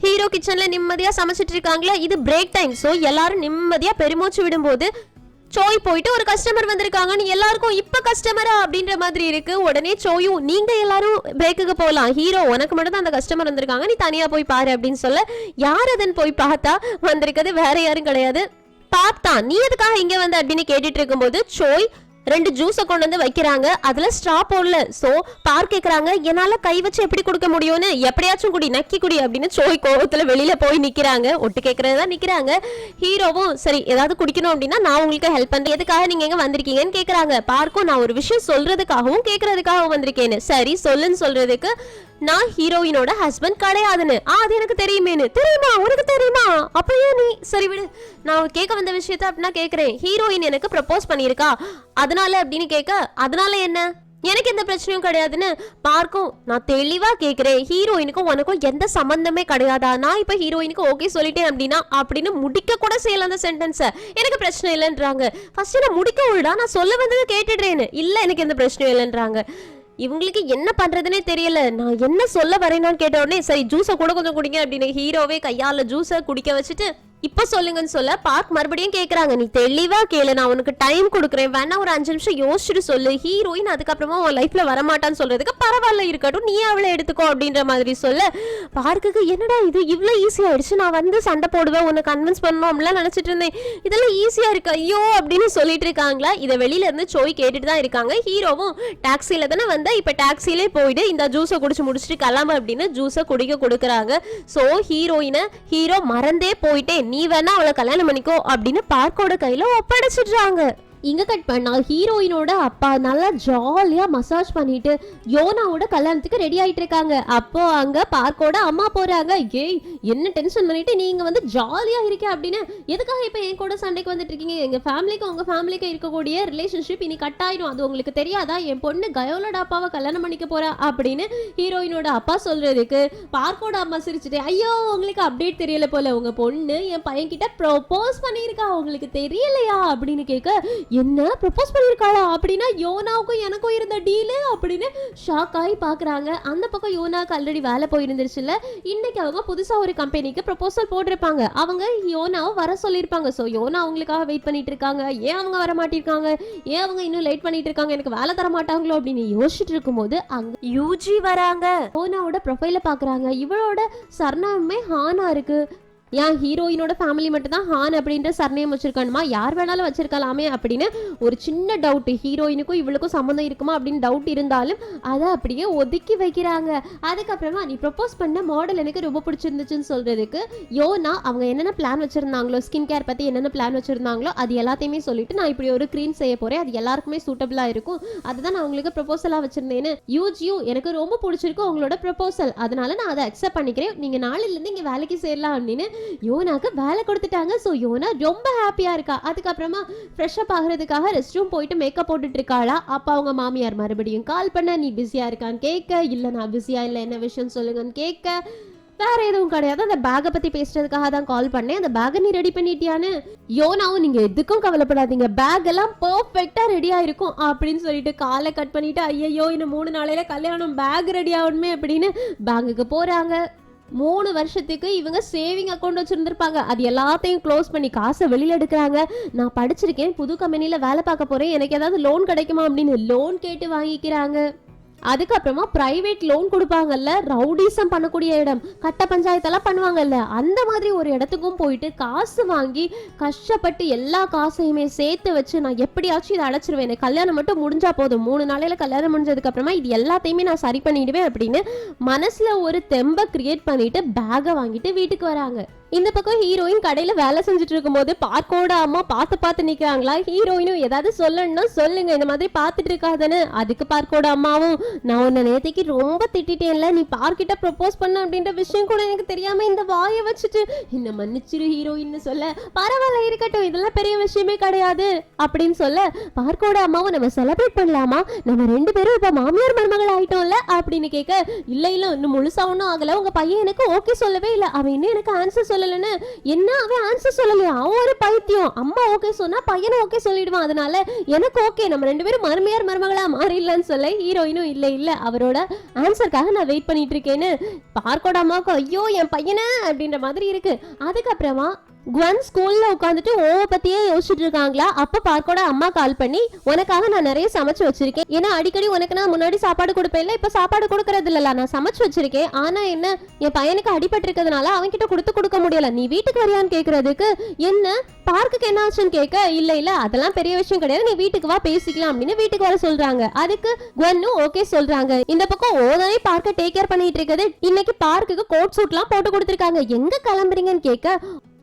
ஹீரோ கிச்சன்ல நிம்மதியா சமைச்சிட்டு இருக்காங்களா. இது பிரேக் டைம், சோ எல்லாரும் நிம்மதியா பெருமூச்சு விடும்போது சோய் போயிட்டு ஒரு கஸ்டமர் வந்திருக்காங்கன்னு எல்லாருக்கும் இப்ப கஸ்டமரா அப்படின்ற மாதிரி இருக்கு. உடனே சோயும் நீங்க எல்லாரும் பிரேக்குக்கு போலாம், ஹீரோ உனக்கு மட்டும் தான் அந்த கஸ்டமர் வந்திருக்காங்க, நீ தனியா போய் பாரு அப்படின்னு சொல்ல யார் அதன் போய் பார்த்தா வந்திருக்கிறது வேற யாரும் கிடையாது, பார்த்தா நீ எதுக்காக இங்க வந்து அப்படின்னு கேட்டுட்டு இருக்கும்போது சோய் 2 ஜூஸை கொண்டு வந்து வைக்கிறாங்க. அதுல ஸ்ட்ரா போடல. சோ பார் கேக்குறாங்க என்னால கை வச்சு எப்படி குடுக்க முடியும்னு, எப்படியாச்சும் குடி நக்கி குடி அப்படின்னு சோய் கோவத்துல வெளியில போய் நிக்கிறாங்க. ஒட்டு கேக்குறதா நிக்கிறாங்க. ஹீரோவும் சரி ஏதாவது குடிக்கணும் அப்படின்னா நான் உங்களுக்கு ஹெல்ப் பண்றேன், எதுக்காக நீங்க எங்க வந்திருக்கீங்கன்னு கேக்குறாங்க. பார்க்கும் நான் ஒரு விஷயம் சொல்றதுக்காகவும் கேக்குறதுக்காகவும் வந்திருக்கேன்னு. சரி சொல்லுன்னு சொல்றதுக்கு நான் ஹீரோயினோட ஹஸ்பண்ட் கிடையாதுன்னு. அது எனக்கு தெரியுமேனு. தெரியுமா, உனக்கு தெரியுமா? அப்பயே நீ சரி விடு, நான் கேட்க வந்த விஷயத்த அப்படின்னா கேக்குறேன். ஹீரோயின் எனக்கு ப்ரப்போஸ் பண்ணியிருக்கா அதனால அப்படின்னு கேட்க அதனால என்ன, எனக்கு எந்த பிரச்சனையும் கிடையாதுன்னு. பார்க்கும் நான் தெளிவா கேக்குறேன், ஹீரோயினுக்கும் உனக்கும் எந்த சம்பந்தமே கிடையாதா? நான் இப்ப ஹீரோயினுக்கு ஓகே சொல்லிட்டேன் அப்படின்னா அப்படின்னு முடிக்க கூட செய்யல அந்த சென்டென்ஸை. எனக்கு பிரச்சனை இல்லைன்றாங்க. ஃபர்ஸ்ட் நான் முடிக்க விடா, நான் சொல்ல வந்ததை கேட்டுடுறேன்னு. இல்ல எனக்கு எந்த பிரச்சனையும் இல்லைன்றாங்க. இவங்களுக்கு என்ன பண்றதுன்னே தெரியல. நான் என்ன சொல்ல வரேன்னு கேட்ட உடனே சரி ஜூஸை கூட கொஞ்சம் குடிங்க அப்படின்னு ஹீரோவே கையால ஜூஸை குடிக்க வச்சுட்டு இப்ப சொல்லுங்கன்னு சொல்ல பார்க் மறுபடியும் கேக்குறாங்க. நீ தெளிவா கேளு, நான் உனக்கு டைம் கொடுக்குறேன், வேணா ஒரு 5 நிமிஷம் யோசிச்சுட்டு சொல்லு. ஹீரோயின் அதுக்கப்புறமா உன் லைஃப்ல வரமாட்டான்னு சொல்றதுக்கு பரவாயில்ல இருக்கட்டும், நீ அவளை எடுத்துக்கோ அப்படின்ற மாதிரி சொல்ல பார்க்குக்கு என்னடா இது இவ்வளவு ஈஸியா ஆயிடுச்சு, நான் வந்து சண்டை போடுவேன் உன்னை கன்வின்ஸ் பண்ணணும் அப்படிலாம் நினைச்சிட்டு இருந்தேன், இதெல்லாம் ஈஸியா இருக்கு ஐயோ அப்படின்னு சொல்லிட்டு இருக்காங்களா. இதை வெளியில இருந்து சோய் கேட்டுட்டு தான் இருக்காங்க. ஹீரோவும் டாக்ஸில தானே வந்தா, இப்ப டாக்ஸிலே போயிட்டு இந்த ஜூஸை குடிச்சு முடிச்சுட்டு கிளம்பு அப்படின்னு ஜூஸை குடிக்க கொடுக்குறாங்க. சோ ஹீரோயினை ஹீரோ மறந்தே போயிட்டே நீ வேணா அவளை கல்யாணம் பண்ணிக்கோ அப்படின்னு பார்க்கோட கையில ஒப்படைச்சிடுறாங்க. இங்க கட் பண்ணா ஹீரோயினோட அப்பா நல்லா ஜாலியா மசாஜ் பண்ணிட்டு யோனாவோட கல்யாணத்துக்கு ரெடி ஆயிட்டு இருக்காங்க. அப்போ அங்க பார்க்கோட அம்மா போறாங்க. ஏய் என்ன டென்ஷன் பண்ணிட்டு நீங்க வந்து ஜாலியா இருக்க அப்படின்னு, எதுக்காக இப்ப என் கூட சண்டைக்கு வந்துட்டு இருக்கீங்க? எங்க ஃபேமிலிக்கு உங்க ஃபேமிலிக்கு இருக்கக்கூடிய ரிலேஷன்ஷிப் இனி கட் ஆயிடும், அது உங்களுக்கு தெரியாதா? என் பொண்ணு கயோலோட அப்பாவை கல்யாணம் பண்ணிக்க போறா அப்படின்னு ஹீரோயினோட அப்பா சொல்றதுக்கு பார்க்கோட அம்மா சிரிச்சுட்டு ஐயோ உங்களுக்கு அப்டேட் தெரியல போல, உங்க பொண்ணு என் பையன் கிட்ட ப்ரோபோஸ் பண்ணிருக்கா, உங்களுக்கு தெரியலையா அப்படின்னு கேட்க என்ன ப்ரப்போஸ் பண்ணிருக்காளா அப்படின்னா யோனாவுக்கும் எனக்கும் இருந்த டீலு அப்படின்னு ஷாக் ஆகி பாக்குறாங்க. அந்த பக்கம் யோனாவுக்கு ஆல்ரெடி வேலை போயிருந்துருச்சுல்ல, இன்னைக்கு அவங்க புதுசா ஒரு கம்பெனிக்கு ப்ரப்போசல் போட்டிருப்பாங்க. அவங்க யோனாவை வர சொல்லியிருப்பாங்க. ஸோ யோனா அவங்களுக்காக வெயிட் பண்ணிட்டு இருக்காங்க. ஏன் அவங்க வர மாட்டிருக்காங்க, ஏன் அவங்க இன்னும் லேட் பண்ணிட்டு இருக்காங்க, எனக்கு வேலை தர மாட்டாங்களோ அப்படின்னு யோசிச்சுட்டு இருக்கும்போது அங்க யூஜி வராங்க. யோனாவோட ப்ரொஃபைல பாக்குறாங்க. இவளோட சர்ணமே ஹானா இருக்கு. ஏன் ஹீரோயினோட ஃபேமிலி மட்டும் தான் ஹான் அப்படின்ற சர்நேம் வச்சிருக்கானுமா, யார் வேணாலும் வச்சிருக்கலாமே அப்படின்னு ஒரு சின்ன டவுட், ஹீரோயினுக்கும் இவளுக்கும் சம்மந்தம் இருக்குமா அப்படின்னு டவுட் இருந்தாலும் அதை அப்படியே ஒதுக்கி வைக்கிறாங்க. அதுக்கப்புறமா நீ ப்ரப்போஸ் பண்ண மாடல் எனக்கு ரொம்ப பிடிச்சிருந்துச்சுன்னு சொல்றதுக்கு யோனா அவங்க என்னென்ன பிளான் வச்சிருந்தாங்களோ, ஸ்கின் கேர் பத்தி என்னென்ன பிளான் வச்சிருந்தாங்களோ அது எல்லாத்தையுமே சொல்லிட்டு நான் இப்படி ஒரு க்ரீம் செய்ய போறேன், அது எல்லாருக்குமே சூட்டபிளா இருக்கும், அதுதான் நான் உங்களுக்கு ப்ரப்போசலா வச்சிருந்தேன்னு. யூஜியூ எனக்கு ரொம்ப பிடிச்சிருக்கு உங்களோட ப்ரப்போசல், அதனால நான் அதை அக்செப்ட் பண்ணிக்கிறேன், நீங்க நாளையில இருந்து இங்க வேலைக்கு சேரலாம் அப்படின்னு யோனாக்கு வேலை கொடுத்துட்டாங்க. சோ யோனா ரொம்ப ஹாப்பியா இருக்கா. அதுக்கப்புறமா ஃப்ரெஷ் அப் ஆகிறதுக்காக ரெஸ்ட் ரூம் போயிட்டு மேக்கப் போட்டுட்டு இருக்காளா. அப்ப அவங்க மாமியார் மறுபடியும் கால் பண்ண நீ பிஸியா இருக்கான்னு கேட்க, இல்ல நான் பிஸியா இல்ல என்ன விஷயம் சொல்லுங்கன்னு கேட்க, வேற எதுவும் கிடையாது, அந்த பேக்கை பத்தி பேசுறதுக்காக தான் கால் பண்ணேன், அந்த பேக்கை நீ ரெடி பண்ணிட்டியான்னு. யோனாவும் நீங்க எதுக்கும் கவலைப்படாதீங்க, பேக் எல்லாம் பெர்ஃபெக்ட்டா ரெடியா இருக்கும் அப்படின்னு சொல்லிட்டு காலை கட் பண்ணிட்டு ஐயோ இன்னும் 3 நாளையில கல்யாணம், பேக் ரெடி ஆகணுமே அப்படின்னு பேங்குக்கு போறாங்க. 3 வருஷத்துக்கு இவங்க சேவிங் அக்கௌண்ட் வச்சிருந்திருப்பாங்க, அது எல்லாத்தையும் க்ளோஸ் பண்ணி காசை வெளியில எடுக்கிறாங்க. நான் படிச்சிருக்கேன், புது கம்பெனில வேலை பார்க்க போறேன், எனக்கு ஏதாவது லோன் கிடைக்குமா அப்படின்னு லோன் கேட்டு வாங்கிக்கிறாங்க. அதுக்கப்புறமா பிரைவேட் லோன் கொடுப்பாங்கல்ல, ரவுடிசம் பண்ணக்கூடிய இடம், கட்ட பஞ்சாயத்தெல்லாம் பண்ணுவாங்கல்ல, அந்த மாதிரி ஒரு இடத்துக்கும் போயிட்டு காசு வாங்கி கஷ்டப்பட்டு எல்லா காசையுமே சேர்த்து வச்சு நான் எப்படியாச்சும் இதை அடைச்சிருவேன், கல்யாணம் மட்டும் முடிஞ்சா போதும், 3 நாளையில கல்யாணம் முடிஞ்சதுக்கு அப்புறமா இது எல்லாத்தையுமே நான் சரி பண்ணிடுவேன் அப்படின்னு மனசுல ஒரு தெம்பை கிரியேட் பண்ணிட்டு பேக்கை வாங்கிட்டு வீட்டுக்கு வராங்க. இந்த பக்கம் ஹீரோயின் கடையில வேலை செஞ்சுட்டு இருக்கும்போது பார்க்கோட அம்மா பார்த்து நிக்கிறாங்களா. ஹீரோயினும் ஏதாவது சொல்லணும்னா சொல்லுங்க, இந்த மாதிரி பார்த்துட்டு இருக்காதுன்னு. அதுக்கு பார்க்கோட அம்மாவும் நான் உன்னை நேத்தைக்கு ரொம்ப திட்டேன்ல, நீ பார்க்கிட்ட ப்ரப்போஸ் பண்ண அப்படின்ற விஷயம் கூட எனக்கு தெரியாம இந்த வாயை வச்சுட்டு என்ன மன்னிச்சிரு ஹீரோயின்னு சொல்ல, பரவாயில்ல இருக்கட்டும் இதெல்லாம் பெரிய விஷயமே கிடையாது அப்படின்னு சொல்ல, பார்க்கோட அம்மாவும் நம்ம செலிப்ரேட் பண்ணலாமா, நம்ம 2 பேரும் இப்ப மாமியார் மருமகள் ஆயிட்டோம்ல அப்படின்னு கேட்க, இல்ல இன்னும் முழுசா ஒன்னும் ஆகல, உங்க பையன் எனக்கு ஓகே சொல்லவே இல்லை, அவன் இன்னும் எனக்கு ஆன்சர் சொல்லலன்னு. என்ன அவன் ஆன்சர் சொல்லலையா, அவன் ஒரு பைத்தியம், அம்மா ஓகே சொன்னா பையனும் ஓகே சொல்லிடுவான், அதனால எனக்கு ஓகே, நம்ம 2 பேரும் மாமியார் மருமகளா மாறிடலான்னு சொல்ல, ஹீரோயினும் இல்ல அவரோட ஆன்சருக்காக நான் வெயிட் பண்ணிட்டு இருக்கேன்னு. பார்க்கோட அம்மாவுக்கு ஐயோ என் பையனை அப்படின்ற மாதிரி இருக்கு. அதுக்கப்புறமா குவன் ஸ்கூல்ல உட்காந்துட்டு ஓவ பத்தியே யோசிச்சுட்டு இருக்காங்களா. அப்ப பார்க்கோட அம்மா கால் பண்ணி, உனக்காக நான் நிறைய சமைச்சு வச்சிருக்கேன், ஏன்னா அடிக்கடி உனக்கு நான் முன்னாடி சாப்பாடு கொடுப்பேன், இப்ப சாப்பாடு கொடுக்கறது இல்ல, நான் சமைச்சு வச்சிருக்கேன், ஆனா என்ன என் பையனுக்கு அடிபட்டு இருக்கிறதுனால அவன் கிட்ட கொடுக்க முடியல, நீ வீட்டுக்கு வரியான்னு கேக்குறதுக்கு, என்ன பார்க்குக்கு என்ன ஆச்சுன்னு கேட்க, இல்ல அதெல்லாம் பெரிய விஷயம் கிடையாது, நீ வீட்டுக்கு வா பேசிக்கலாம் அப்படின்னு வீட்டுக்கு வர சொல்றாங்க. அதுக்கு குவன்னும் ஓகே சொல்றாங்க. இந்த பக்கம் ஓதானே பார்க்க டேக் கேர் பண்ணிட்டு இருக்குது. இன்னைக்கு பார்க்குக்கு கோட் சூட் எல்லாம் போட்டு கொடுத்திருக்காங்க. எங்க கிளம்புறீங்கன்னு கேட்க,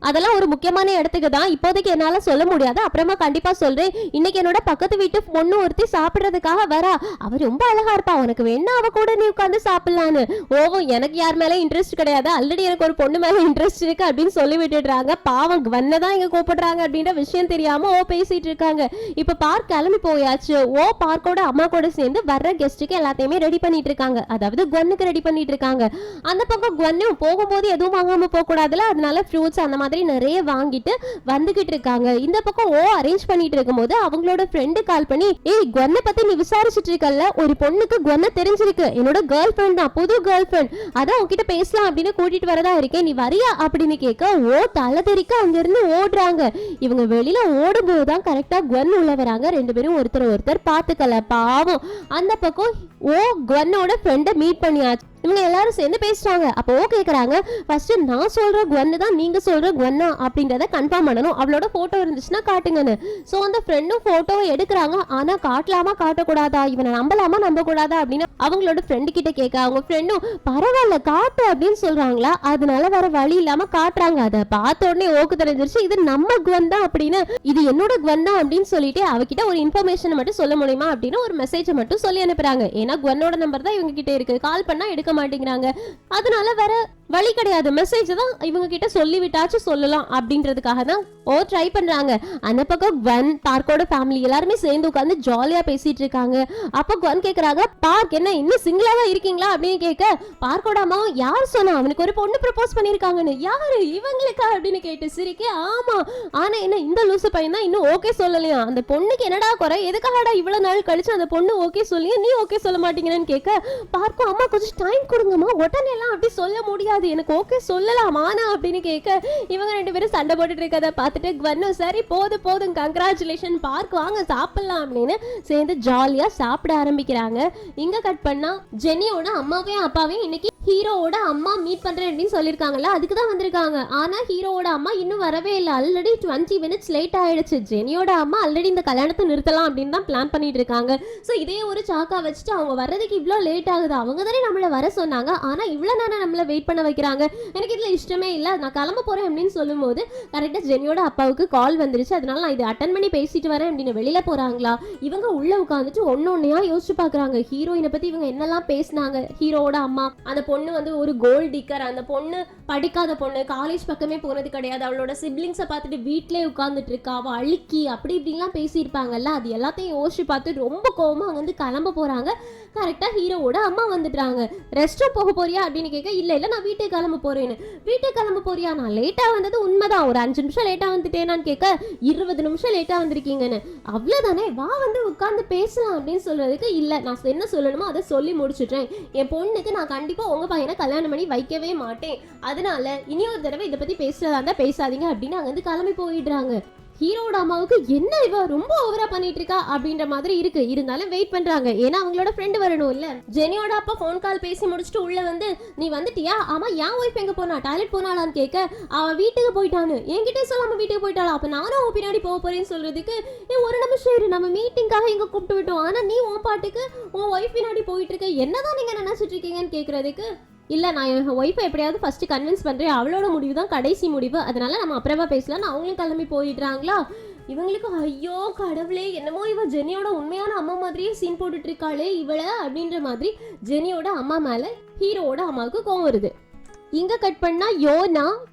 அதெல்லாம் ஒரு முக்கியமான இடத்துக்கு தான், இப்போதைக்கு என்னால சொல்ல முடியாது, அப்புறமா கண்டிப்பா சொல்றேன். இன்னைக்கு என்னோட பக்கத்து வீட்டு பொண்ணு ஒருத்தி சாப்பிடுறதுக்காக வரா, அவ ரொம்ப அழகா இருப்பா, உனக்கு வேணா அவ கூட நீ உட்காந்து சாப்பிடலான்னு. ஓவும் எனக்கு யார் மேல இன்ட்ரெஸ்ட் கிடையாது, ஆல்ரெடி எனக்கு ஒரு பொண்ணு மேல இன்ட்ரெஸ்ட் இருக்கு அப்படின்னு சொல்லி விட்டுடுறாங்க. பாவம் குவன்னதான் இங்க கூப்பிடுறாங்க அப்படின்ற விஷயம் தெரியாம பேசிட்டு இருக்காங்க. இப்ப பார்க் கிளம்பி போயாச்சு. பார்க்கோட அம்மா கூட சேர்ந்து வர்ற கெஸ்ட்டுக்கு எல்லாத்தையுமே ரெடி பண்ணிட்டு இருக்காங்க, அதாவது குவன்னுக்கு ரெடி பண்ணிட்டு இருக்காங்க. அந்த பக்கம் குவன்னும் போகும்போது எதுவும் வாங்காம போக கூடாதுல, அதனால ஃப்ரூட்ஸ் அந்த மாதிரி நிறைய வாங்கிட்டு வந்துகிட்டு இருக்காங்க. இந்த பக்கம் அரேஞ்ச் பண்ணிட்டு இருக்கும்போது அவங்களோட ஃப்ரெண்டு கால் பண்ணி, ஏய் குவன்னை பத்தி நீ விசாரிச்சுட்டு இருக்கல்ல, ஒரு பொண்ணுக்கு குவன்னை தெரிஞ்சிருக்கு, என்னோட கேர்ள் ஃப்ரெண்ட் தான், புது கேர்ள் ஃப்ரெண்ட், அதான் உன்கிட்ட பேசலாம் அப்படின்னு கூட்டிட்டு வரதா இருக்கேன், நீ வரியா அப்படின்னு கேட்க தலை தெரிக்க அங்கிருந்து ஓடுறாங்க. இவங்க வெளியில ஓடும்போதுதான் கரெக்டா குவன் உள்ள வராங்க. ரெண்டு பேரும் ஒருத்தர் பார்த்துக்கல, பாவம். அந்த பக்கம் குவன்னோட ஃப்ரெண்டை மீட் பண்ணியாச்சு. இவங்க எல்லாரும் சேர்ந்து பேசுறாங்க. அப்போ கேக்குறாங்க, ஃபர்ஸ்ட் நான் சொல்ற குவன்னு தான் நீங்க சொல்ற குவன்னா அப்படின்றத கன்ஃபார்ம் பண்ணணும், அவளோட போட்டோ இருந்துச்சுன்னா காட்டுங்கன்னு. சோ அந்த ஃப்ரெண்டும் போட்டோவை எடுக்கிறாங்க. ஆனா காட்டலாமா காட்டக்கூடாதா, இவனை நம்பலாமா நம்ப கூடாதா அப்படின்னு அவங்களோட ஃப்ரெண்டு கிட்ட கேட்க, அவங்க ஃப்ரெண்டும் பரவாயில்ல காட்டு அப்படின்னு சொல்றாங்களா, அதனால வேற வழி இல்லாம காட்டுறாங்க. அதை பார்த்த உடனே ஓக்கு தெரிஞ்சிருச்சு, இது நம்ம குவன் தான் அப்படின்னு, இது என்னோட குவன் தான் அப்படின்னு சொல்லிட்டு அவகிட்ட ஒரு இன்ஃபர்மேஷன் மட்டும் சொல்ல முடியுமா அப்படின்னு ஒரு மெசேஜ் மட்டும் சொல்லி அனுப்புறாங்க. ஏன்னா குவனோட நம்பர் தான் இவங்க கிட்ட இருக்கு, கால் பண்ணா எடுக்க மாட்டேங்கிறாங்க, அதனால வேற வழி கிடையாது, மெசேஜ் தான் இவங்க கிட்ட சொல்லி விட்டாச்சு சொல்லலாம் அப்படின்றதுக்காக தான் ட்ரை பண்றாங்க. அந்த பக்கம் குவன் பார்க்கோட ஃபேமிலி எல்லாருமே சேர்ந்து உட்கார்ந்து ஜாலியா பேசிட்டு இருக்காங்க. அப்ப குவன் கேக்குறாங்க, பார்க் என்ன இன்னும் சிங்கிளாவா இருக்கீங்களா அப்படின்னு கேட்க, பார்க்கோட அம்மா யார் சொன்னா அவனுக்கு ஒரு பொண்ணு ப்ரப்போஸ் பண்ணிருக்காங்கன்னு, யாரு இவங்களுக்கா அப்படின்னு கேட்டு சிரிக்க, ஆமா ஆனா என்ன இந்த லூசு பையன் தான் இன்னும் ஓகே சொல்லலையா, அந்த பொண்ணுக்கு என்னடா குறை, எதுக்காகடா இவ்வளவு நாள் கழிச்சு அந்த பொண்ணு ஓகே சொல்லியா நீ ஓகே சொல்ல மாட்டீங்கன்னு கேட்க, பார்க்கும் அம்மா கொஞ்சம் டைம் கொடுங்கம்மா, உடனே எல்லாம் அப்படி சொல்ல முடியாது, எனக்கு ஓகே சொல்லலாம் ஆனா அப்படின்னு கேட்க, இவங்க ரெண்டு பேரும் சண்டை போட்டுட்டு இருக்கதை பார்த்துட்டு குவன்னு சரி போதும் கங்க்ராச்சுலேஷன் பார்க் வாங்க சாப்பிடலாம் அப்படின்னு சேர்ந்து ஜாலியா சாப்பிட ஆரம்பிக்கிறாங்க. இங்க கட் பண்ணா ஜெனியோட அம்மாவையும் அப்பாவையும் இன்னைக்கு ஹீரோவோட அம்மா மீட் பண்றேன் அப்படின்னு சொல்லியிருக்காங்கல்ல, அதுக்கு தான் வந்திருக்காங்க. ஆனா ஹீரோவோட அம்மா இன்னும் வரவே இல்லை, ஆல்ரெடி 20 minutes லேட் ஆயிடுச்சு. ஜெனியோட அம்மா ஆல்ரெடி இந்த கல்யாணத்தை நிறுத்தலாம் அப்படின்னு தான் பிளான் பண்ணிட்டு இருக்காங்க. ஸோ இதே ஒரு சாக்கா வச்சுட்டு அவங்க வர்றதுக்கு இவ்வளோ லேட் ஆகுது, அவங்க தானே நம்மளை வர சொன்னாங்க, ஆனா இவ்வளோ நேரம் நம்மளை வெயிட் பண்ண வைக்கிறாங்க, எனக்கு இதுல இஷ்டமே இல்லை, நான் கிளம்ப போறேன் அப்படின்னு சொல்லும் போது கரெக்டா ஜெனியோட அப்பாவுக்கு கால் வந்துருச்சு. அதனால நான் இதை அட்டன் பண்ணி பேசிட்டு வரேன் அப்படின்னு வெளியில போறாங்களா. இவங்க உள்ள உட்காந்துட்டு ஒன்னொன்னையா யோசிச்சு பாக்குறாங்க, ஹீரோயினை பத்தி இவங்க என்னெல்லாம் பேசினாங்க. ஹீரோவோட அம்மா, அந்த பொண்ணு வந்து ஒரு கோல்ட் டிக்கர், அந்த பொண்ணு படிக்காத பொண்ணு, காலேஜ் பக்கமே போனது கிடையாது, அவளோட சிப்ளிங்ஸை பார்த்துட்டு வீட்டிலே உட்காந்துட்டு இருக்கா, அவ அழுக்கி அப்படி இப்படிலாம் பேசியிருப்பாங்கல்ல, அது எல்லாத்தையும் யோசிச்சு பார்த்து ரொம்ப கோவமா அங்க வந்து கிளம்ப போறாங்க. கரெக்டா ஹீரோவோட அம்மா வந்துட்டாங்க. ரெஸ்ட் ரூம் போக போறியா அப்படின்னு கேட்க, இல்ல நான் வீட்டுக்கு கிளம்ப போறேன்னு. வீட்டுக்கு கிளம்ப போறியா, நான் லேட்டா வந்தது உண்மைதான், ஒரு 5 நிமிஷம் லேட்டா வந்துட்டேனான்னு கேட்க, 20 நிமிஷம் லேட்டா வந்திருக்கீங்கன்னு. அவ்வளவுதானே வா வந்து உட்கார்ந்து பேசலாம் அப்படின்னு சொல்றதுக்கு, இல்ல நான் என்ன சொல்லணுமோ அதை சொல்லி முடிச்சுட்டேன், என் பொண்ணுக்கு நான் கண்டிப்பா உங்க பையனை கல்யாணம் பண்ணி வைக்கவே மாட்டேன், அதனால இனி ஒரு தடவை இதை பத்தி பேசுறதா இருந்தா பேசாதீங்க அப்படின்னு அங்க வந்து கிளம்பி போயிடுறாங்க. ஹீரோட அம்மாவுக்கு என்ன இவ ரொம்ப ஓவரா பண்ணிட்டு இருக்கா அப்படின்ற மாதிரி இருக்கு, இருந்தாலும் வெயிட் பண்றாங்க, ஏன்னா அவங்களோட ஃப்ரெண்ட் வரணும் இல்ல. ஜெனியோட அப்பா போன் கால் பேசி முடிச்சுட்டு உள்ள வந்து, நீ வந்துட்டியா, ஆமா என் ஒய்ஃப் எங்க போனா, டாய்லெட் போனாலான்னு கேட்க, அவன் வீட்டுக்கு போயிட்டான்னு என்கிட்ட சொல்லாம வீட்டுக்கு போயிட்டாளா, அப்ப நானும் அவன் பின்னாடி போக போறேன்னு சொல்றதுக்கு, ஒரு நிமிஷம் இரு, நம்ம மீட்டிங்காக இங்க கூப்பிட்டு விட்டோம், ஆனா நீ உன் பாட்டுக்கு உன் ஒய்ஃப் பின்னாடி போயிட்டு இருக்க, என்னதான் நீங்க நினைச்சிட்டு இருக்கீங்கன்னு கேக்குறதுக்கு, இல்ல நான் என் ஒய்ஃபை எப்படியாவது ஃபர்ஸ்ட் கன்வின்ஸ் பண்றேன், அவளோட முடிவு தான் கடைசி முடிவு, அதனால நம்ம அப்புறமா பேசலாம்னு அவங்களும் கிளம்பி போயிடுறாங்களா. இவங்களுக்கு ஐயோ கடவுளே, என்னமோ இவ ஜெனியோட உண்மையான அம்மா மாதிரியே சீன் போட்டுட்டு இருக்காளே இவளை அப்படின்ற மாதிரி ஜெனியோட அம்மா மேல ஹீரோவோட அம்மாவுக்கு கோவம் வருது. இங்க கட் பண்ணா யோனா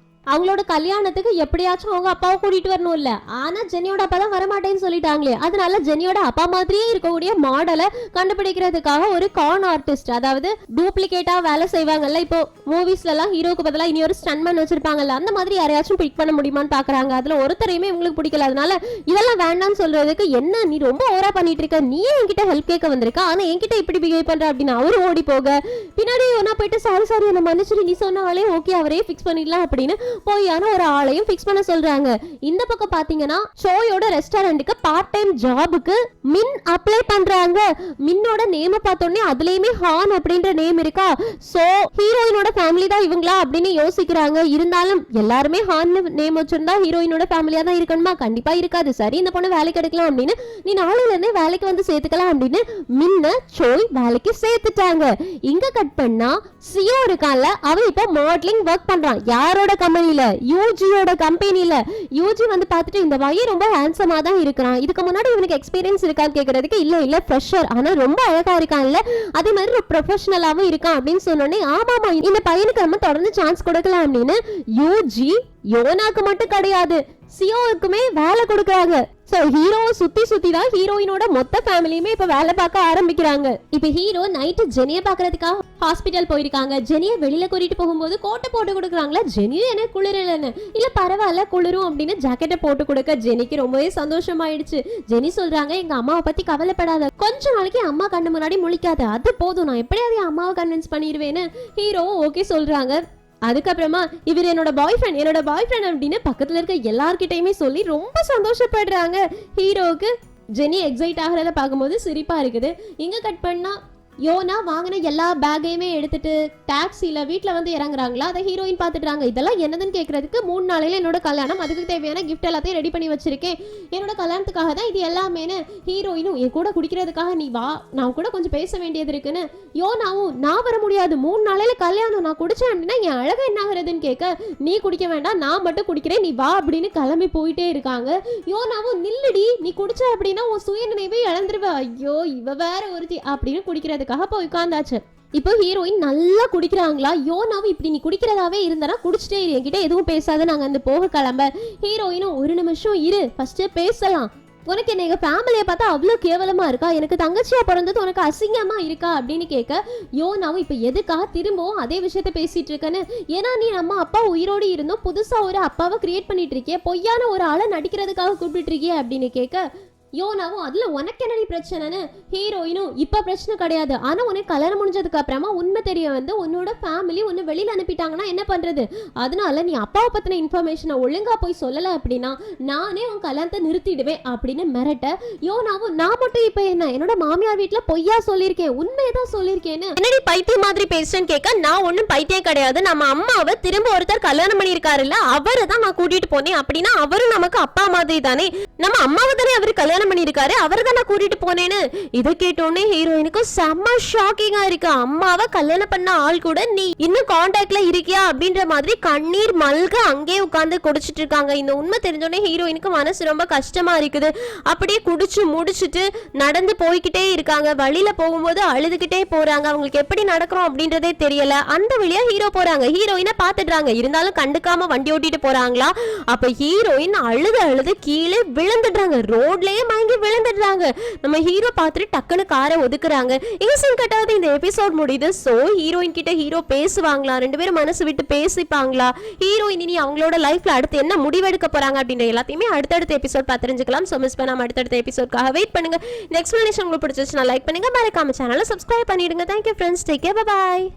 அவங்களோட கல்யாணத்துக்கு எப்படியாச்சும் அவங்க அப்பாவை கூட்டிட்டு வரணும் இல்ல, ஆனா ஜெனியோட அப்பா தான் வரமாட்டேன்னு சொல்லிட்டாங்களே, அதனால ஜெனியோட அப்பா மாதிரியே இருக்கக்கூடிய மாடலை கண்டுபிடிக்கிறதுக்காக ஒரு கான் ஆர்டிஸ்ட், அதாவது டூப்ளிகேட்டா வேலை செய்வாங்கல்ல, இப்போ மூவிஸ்ல எல்லாம் ஹீரோக்கு பதிலா இனி ஒரு ஸ்டன்மேன் வச்சிருப்பாங்கல்ல, அந்த மாதிரி யாரையாச்சும் பிக் பண்ண முடியுமான்னு பாக்குறாங்க. அதுல ஒருத்தரையுமே உங்களுக்கு பிடிக்கல, அதனால இதெல்லாம் வேண்டாம்னு சொல்றதுக்கு, என்ன நீ ரொம்ப ஓவரா பண்ணிட்டு இருக்க, நீயே என்கிட்ட ஹெல்ப் கேட்க வந்திருக்க, ஆனா என்கிட்ட இப்படி பிஹேவ் பண்ற அப்படின்னு அவரு ஓடி போக, பின்னாடி ஒன்னா போயிட்டு சாரி என்ன மன்னிச்சிரு, நீ சொன்னாலே ஓகே அவரே பிக்ஸ் பண்ணிடலாம் அப்படின்னு பொய்யான ஒரு ஆளையும் ஃபிக்ஸ் பண்ண சொல்றாங்க. இந்த பக்கம் பாத்தீங்கன்னா ஷோயோட ரெஸ்டாரண்ட்டுக்கு பார்ட் டைம் ஜாபுக்கு மின் அப்ளை பண்றாங்க. மின்னோட நேம பார்த்தோன்னே அதுலயுமே ஹான் அப்படின்ற நேம் இருக்கா. சோ ஹீரோயினோட ஃபேமிலி தான் இவங்களா அப்படின்னு யோசிக்கிறாங்க. இருந்தாலும் எல்லாருமே ஹான் நேம் வச்சிருந்தா ஹீரோயினோட ஃபேமிலியா தான் இருக்கணுமா? கண்டிப்பா இருக்காது. சரி, இந்த பொண்ணு வேலைக்கு எடுக்கலாம் அப்படின்னு நீ நாளையில இருந்தே வேலைக்கு வந்து சேர்த்துக்கலாம் அப்படின்னு மின்ன சோய் வேலைக்கு சேர்த்துட்டாங்க. இங்க கட் பண்ணா சியோ இருக்கான்ல, அவன் இப்ப மாடலிங் ஒர்க் பண்றான். யாரோட கம்பெனில? யூஜியோட கம்பெனில. யூஜி வந்து பார்த்துட்டு இந்த பையன் ரொம்ப ஹேண்ட்ஸமா தான் இருக்கிறான், இதுக்கு முன்னாடி இவனுக்கு எக்ஸ்பீரியன்ஸ் இருக்கான்னு கேக்குறதுக்கு இல்ல ஃப்ரெஷர், ஆனா ரொம்ப அழகா இருக்கான்ல, அதே மாதிரி ஒரு ப்ரொஃபஷனலாவும் இருக்கான் அப்படின்னு சொன்னோடனே ஆமாமா இந்த பையனுக்கு நம்ம தொடர்ந்து சான்ஸ் கொடுக்கலாம் அப்படின்னு யூஜி யோனாக்கு மட்டும் கிடையாது சியோவுக்குமே வேலை கொடுக்கறாங்க. சோ ஹீரோவை சுத்தி தான் ஹீரோயினோட மொத்த ஃபேமிலியுமே இப்ப வேலை பார்க்க ஆரம்பிக்கிறாங்க. இப்ப ஹீரோ நைட்டு ஜெனிய பாக்குறதுக்காக ஹாஸ்பிட்டல் போயிருக்காங்க. ஜெனிய வெளியில கூட்டிட்டு போகும்போது கோட்டை போட்டு கொடுக்குறாங்களா. ஜெனியும் எனக்கு குளிரலன்னு, இல்ல பரவாயில்ல குளிரும் அப்படின்னு ஜாக்கெட்டை போட்டு கொடுக்க ஜெனிக்கு ரொம்பவே சந்தோஷமாயிடுச்சு. ஜெனி சொல்றாங்க, எங்க அம்மாவை பத்தி கவலைப்படாத, கொஞ்ச நாளைக்கு அம்மா கண்ணு முன்னாடி முழிக்காத, அது போதும், நான் எப்படியாவது அம்மாவை கன்வின்ஸ் பண்ணிடுவேன்னு ஹீரோவும் ஓகே சொல்றாங்க. அதுக்கப்புறமா இவர் என்னோட பாய் ஃப்ரெண்ட் அப்படின்னு பக்கத்துல இருக்க எல்லார்கிட்டயுமே சொல்லி ரொம்ப சந்தோஷப்படுறாங்க. ஹீரோவுக்கு ஜெனி எக்ஸைட் ஆகிறத பார்க்கும்போது சிரிப்பா இருக்குது. இங்க கட் பண்ணா யோனா வாங்கின எல்லா பேக்கையுமே எடுத்துட்டு டாக்ஸில வீட்டில் வந்து இறங்குறாங்களா. அதை ஹீரோயின் பார்த்துட்டுறாங்க. இதெல்லாம் என்னதுன்னு கேட்கறதுக்கு 3 நாளையில என்னோட கல்யாணம், அதுக்கு தேவையான கிஃப்ட் எல்லாத்தையும் ரெடி பண்ணி வச்சிருக்கேன், என்னோட கல்யாணத்துக்காக தான் இது எல்லாமேனு. ஹீரோயினும் என் கூட குடிக்கிறதுக்காக நீ வா, நான் கூட கொஞ்சம் பேச வேண்டியது இருக்குன்னு. யோனாவும் நான் வர முடியாது, 3 நாளையில கல்யாணம், நான் குடிச்சேன் அப்படின்னா என் அழகா என்ன ஆகுறதுன்னு கேட்க, நீ குடிக்க வேண்டாம், நான் மட்டும் குடிக்கிறேன், நீ வா அப்படின்னு கிளம்பி போயிட்டே இருக்காங்க. யோனாவும் நில்லுடி, நீ குடிச்ச அப்படின்னா உன் சுய நினைவே இழந்துருவ, ஐயோ இவ வேற ஒருத்தி அப்படின்னு குடிக்கிறது போய் உட்கார்ந்தாச்சு. இப்போ ஹீரோயின் நல்லா குடிக்கிறாங்களா. யோனாவும் இப்படி நீ குடிக்கிறதாவே இருந்தா குடிச்சிட்டே இரு, என்கிட்ட எதுவும் பேசாத, நாங்க அந்த போக கிளம்ப. ஹீரோயினும் ஒரு நிமிஷம் இரு, ஃபர்ஸ்ட் பேசலாம், உனக்கு என்ன எங்க ஃபேமிலியை பார்த்தா அவ்வளோ கேவலமா இருக்கா, எனக்கு தங்கச்சியா பிறந்தது உனக்கு அசிங்கமா இருக்கா அப்படின்னு கேட்க, யோனாவும் இப்ப எதுக்காக திரும்பவும் அதே விஷயத்த பேசிட்டு இருக்கேன்னு, ஏன்னா நீ நம்ம அப்பா உயிரோடு இருந்தும் புதுசா ஒரு அப்பாவை கிரியேட் பண்ணிட்டு இருக்கிய, பொய்யான ஒரு ஆளை நடிக்கிறதுக்காக கூப்பிட்டு இருக்கிய அப்படின்னு கேட்க, யோனாவும் அதுல உனக்கு என்னடி பிரச்சனைன்னு. ஹீரோயினும் இப்ப பிரச்சனை கிடையாது, ஆனா உனக்கு கல்யாணம் முடிஞ்சதுக்கு அப்புறமா உண்மை தெரிய வந்து உன்னோட ஃபேமிலி உன்னை வெளியில அனுப்பிட்டாங்கன்னா என்ன பண்றது, அதனால நீ அப்பாவை பத்தின இன்ஃபர்மேஷனை ஒழுங்கா போய் சொல்லல அப்படின்னா நானே உன் கல்யாணத்தை நிறுத்திடுவேன் அப்படின்னு மிரட்ட, யோனாவும் நான் மட்டும் இப்ப என்ன என்னோட மாமியார் வீட்டுல பொய்யா சொல்லியிருக்கேன், உண்மையதான் சொல்லியிருக்கேன்னு, என்னடி பைத்தியம் மாதிரி பேசுறேன்னு கேட்க, நான் ஒன்னும் பைத்தியம் கிடையாது, நம்ம அம்மாவை திரும்ப ஒருத்தர் கல்யாணம் பண்ணியிருக்காருல்ல அவரை தான் நான் கூட்டிட்டு போனேன், அப்படின்னா அவரும் நமக்கு அப்பா மாதிரி தானே, நம்ம அம்மாவை தானே அவரு கல்யாணம் பண்ணிருக்காரு, அவர் தான் நான் கூட்டிட்டு போனேன்னு. இதை கேட்டோன்னே ஹீரோயினுக்கு செம்ம ஷாக்கிங்கா இருக்கு. அம்மாவை கல்யாணம் பண்ண ஆள் கூட நீ இன்னும் கான்டாக்ட்ல இருக்கியா அப்படின்ற மாதிரி கண்ணீர் மல்க அங்கே உட்கார்ந்து குடிச்சிட்டு இருக்காங்க. இந்த உண்மை தெரிஞ்சோடனே ஹீரோயினுக்கு மனசு ரொம்ப கஷ்டமா இருக்குது. அப்படியே குடிச்சு முடிச்சுட்டு நடந்து போய்கிட்டே இருக்காங்க. வழியில போகும்போது அழுதுகிட்டே போறாங்க. அவங்களுக்கு எப்படி நடக்கிறோம் அப்படின்றதே தெரியல. அந்த வழியா ஹீரோ போறாங்க. ஹீரோயினை பாத்துடுறாங்க, இருந்தாலும் கண்டுக்காம வண்டி ஓட்டிட்டு போறாங்களா. அப்ப ஹீரோயின் அழுது கீழே விழுந்துடுறாங்க, ரோட்லயே மயங்கி விழுந்துடுறாங்க. நம்ம ஹீரோ பார்த்துட்டு டக்குன்னு காரை ஒதுக்குறாங்க. இங்க சீன் கட்டாவது இந்த எபிசோட் முடியுது. சோ ஹீரோயின் கிட்ட ஹீரோ பேசுவாங்களா, 2 பேரும் மனசு விட்டு பேசிப்பாங்களா, ஹீரோயின் இனி அவங்களோட லைஃப்ல அடுத்து என்ன முடிவெடுக்க போறாங்க அப்படின்ற எல்லாத்தையுமே அடுத்தடுத்த எபிசோட் பார்த்து தெரிஞ்சுக்கலாம். சோ மிஸ் பண்ணாம அடுத்தடுத்த எபிசோட்காக வெயிட் பண்ணுங்க. இந்த எக்ஸ்பிளனேஷன் உங்களுக்கு பிடிச்சிருச்சுன்னா லைக் பண்ணுங்க, மறக்காம சேனலை சப்ஸ்கிரைப் பண்ணிடுங்க. Thank you friends, take care, bye bye.